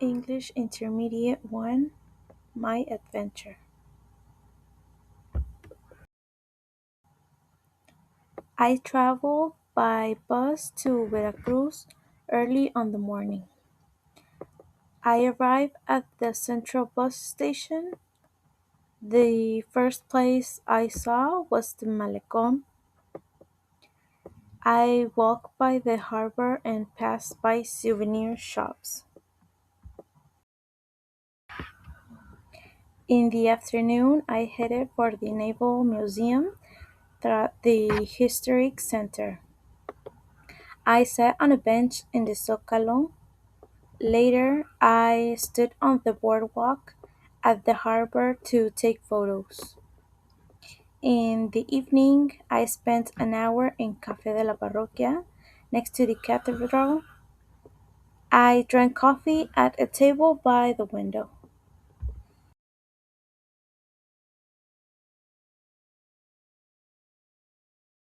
English Intermediate 1. My Adventure. I traveled by bus to Veracruz early on the morning. I arrived at the central bus station. The first place I saw was the Malecón. I walked by the harbor and passed by souvenir shops. In the afternoon, I headed for the Naval Museum at the Historic Center. I sat on a bench in the Zócalo. Later, I stood on the boardwalk at the harbor to take photos. In the evening, I spent an hour in Café de la Parroquia next to the cathedral. I drank coffee at a table by the window.